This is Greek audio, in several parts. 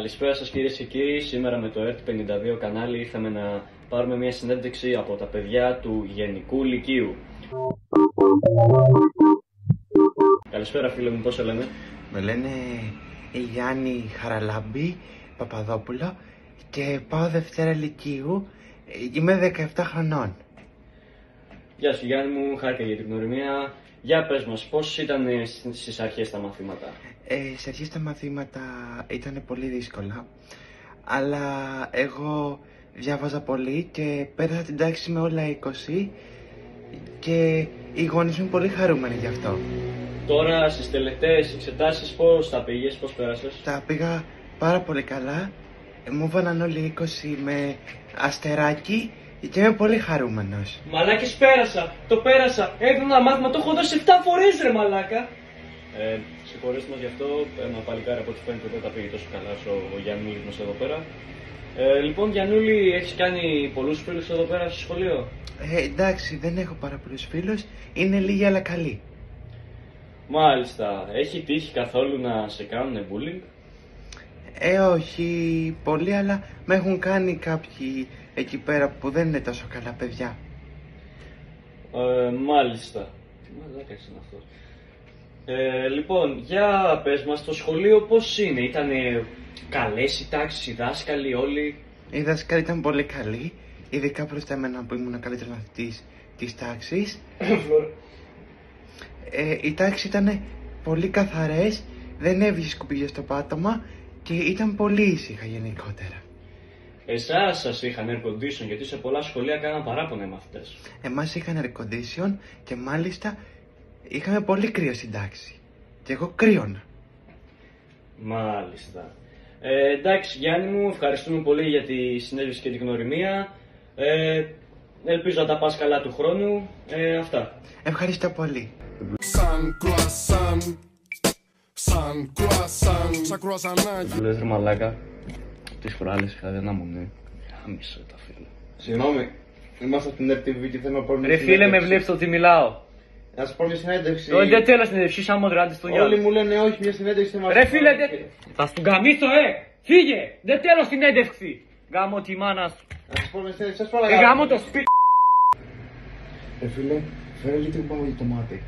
Καλησπέρα σας κυρίες και κύριοι. Σήμερα με το ERT52 κανάλι ήρθαμε να πάρουμε μια συνέντευξη από τα παιδιά του Γενικού Λυκείου. Καλησπέρα φίλε μου, πώς σε λένε? Με λένε Γιάννη Χαραλάμπη Παπαδόπουλο και πάω Δευτέρα Λυκείου. Είμαι 17 χρονών. Γεια σου Γιάννη μου, χάρηκα για την γνωριμία. Για πες μας, πώς ήταν στις αρχές τα μαθήματα? Στις αρχές τα μαθήματα ήταν πολύ δύσκολα, αλλά εγώ διάβαζα πολύ και πέρασα την τάξη με όλα 20 και οι γονείς μου πολύ χαρούμενοι γι' αυτό. Τώρα στις τελευταίες εξετάσεις πώς τα πήγες, πώς πέρασες? Τα πήγα πάρα πολύ καλά, μου βάλαν όλοι 20 με αστεράκι και είμαι πολύ χαρούμενος. Μαλάκες, πέρασα, το πέρασα. Έκανα ένα μάθημα, το έχω δώσει 7 φορές ρε μαλάκα. Συγχωρέστε μας γι' αυτό, ένα παλικάρι από ό,τι φαίνεται δεν τα πήγε τόσο καλά ο Γιαννούλης μας εδώ πέρα. Λοιπόν Γιαννούλη, έχεις κάνει πολλούς φίλους εδώ πέρα στο σχολείο? Εντάξει, δεν έχω πάρα πολλούς φίλους, είναι λίγοι αλλά καλοί. Μάλιστα, έχει τύχει καθόλου να σε κάνουν bullying? Όχι πολύ, αλλά με έχουν κάνει κάποιοι εκεί πέρα που δεν είναι τόσο καλά παιδιά. Μάλιστα. Τι μαλάκας είναι αυτός. Λοιπόν, για πες μας, το σχολείο πώς είναι? Ήτανε καλές οι τάξεις, οι δάσκαλοι όλοι? Οι δάσκαλοι ήταν πολύ καλοί, ειδικά προς τα εμένα που ήμουν ο καλύτερος μαθητής της τάξης. Οι τάξεις ήταν πολύ καθαρές, δεν έβγαινε σκουπίδια στο πάτωμα και ήταν πολύ ήσυχα γενικότερα. Εσάς σας είχαν air condition, γιατί σε πολλά σχολεία κάναν παράπονα οι μαθητές. Εμάς είχαν air condition και μάλιστα είχαμε πολύ κρύο στην τάξη. Και εγώ κρύωνα. Μάλιστα. Εντάξει Γιάννη μου, ευχαριστούμε πολύ για τη συνέντευξη και την γνωριμία. Ελπίζω να τα πας καλά του χρόνου. Αυτά. Ευχαριστώ πολύ. Λες ρε μαλάκα, τις φοράλες είχα ένα μονή. Χάμισε τα φίλε. Συγγνώμη, είμαστε από την RTV και θέλουμε να πάρουμε. Ρε φίλε, με βλέπεις ότι μιλάω. Να σου πω μια συνέντευξη. Δεν θέλω συνέντευξη, σαν μοντράντη στο γυαλό. Όλοι μου λένε όχι, μια συνέντευξη θα μας. Ρε φίλε, θα σου γαμίσω, φύγε! Δεν θέλω συνέντευξη. Γάμω τη μάνα σου. Να σου πω μια συνέντευξη, σας παρακαλώ. Γάμω το σπίτι. Ρε φίλε, φέρε λίγο πάνω για το μάτι.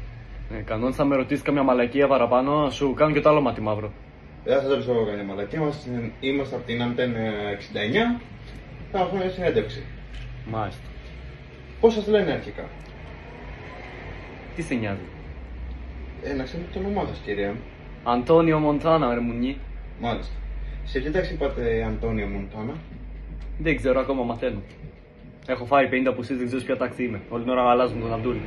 Κανόνες θα με ρωτήσεις καμιά μαλακία παραπάνω, να σου κάνω και το άλλο μάτι μαύρο. Δεν θα σας ρωτήσω εγώ καμιά μαλακία, είμαστε από την Αντένα 69. Θα μας πούμε μια συνέντευξη. Μάλιστα. Πώς σας λένε αρχικά? Τι σε νοιάζει? Να ξέρετε το όνομά σας, κυρία μου. Αντώνιο Μοντάνα, ρε μουνί. Μάλιστα. Σε ποια τάξη είπατε Αντώνιο Μοντάνα? Δεν ξέρω, ακόμα μαθαίνω. Έχω φάει 50 απουσίες, δεν ξέρω ποια τάξη είμαι. Όλη την ώρα αλλάζουν τον Αντούλη.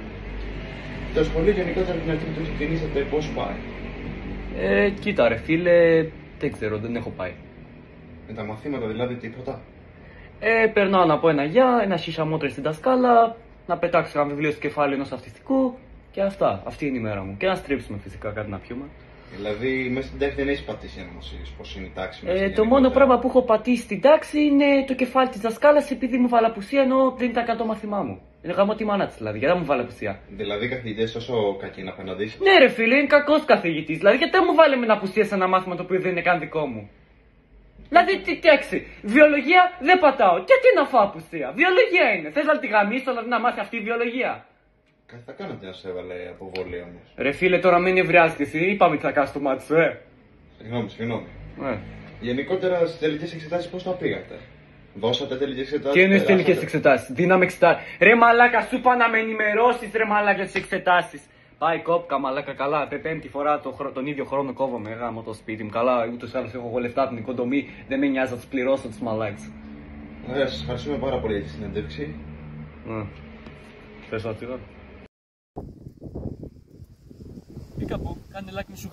Το σχολείο γενικότερα την αρχή που το ξεκινήσατε, πώς πάει? Κοίτα ρε φίλε, δεν ξέρω, δεν έχω πάει. Με τα μαθήματα δηλαδή τίποτα? Περνάω να πω ένα γεια, ένα σίσα μότρε στην δασκάλα, να πετάξω ένα βιβλίο στο κεφάλι ενός αυτιστικού και αυτά. Αυτή είναι η μέρα μου. Και να στρίψουμε φυσικά κάτι να πιούμε. Δηλαδή, μέσα στην τάξη δεν έχει πατήσει να μας είπεις πώς είναι η τάξη μας? Το μόνο πράγμα που έχω πατήσει στην τάξη είναι το κεφάλι της δασκάλας, επειδή μου βάλε απουσία ενώ δεν ήταν κάτω μάθημά μου. Είναι γαμώ τη μάνα της δηλαδή, γιατί μου βάλε απουσία. Δηλαδή, καθηγητές τόσο κακοί είναι απέναντί σας? Ναι, ρε φίλε, είναι κακός καθηγητής. Δηλαδή, γιατί μου βάλε με ένα απουσία σε ένα μάθημα το οποίο δεν είναι καν δικό μου. Δηλαδή, τι έξι. Βιολογία δεν πατάω. Και τι να φάω απουσία. Βιολογία είναι. Θες να τη γαμίσω, δηλαδή να μάθει αυτή η βιολογία? Κάτι θα κάνατε να σε έβαλε αποβολή όμως. Ρε φίλε, τώρα μην ευριάζεσαι εσύ. Είπαμε τι θα κάνεις στο μάτι σου, Συγγνώμη. Γενικότερα στις τελικές εξετάσεις πώς τα πήγατε? Δώσατε τελικές εξετάσεις? Τι εννοείς τελικές εξετάσεις? Δύναμη εξετάσεις. Ρε μαλάκα, σου είπα να με ενημερώσεις ρε μαλάκα τις εξετάσεις. Πάει κόπκα μαλάκα, καλά. Πέμπτη φορά τον ίδιο χρόνο κόβομαι. Γάμω το σπίτι μου. Καλά, ούτως ή άλλως έχω εγώ λεφτά την οικοδομή. Δεν με νοιάζει να τους πληρώσω τους μαλάκες. Ωραία, σας ευχαριστούμε πάρα πολύ για τη συνέντευξη. Θες να τσιγάρο? Πήκα που, κάνε like με σου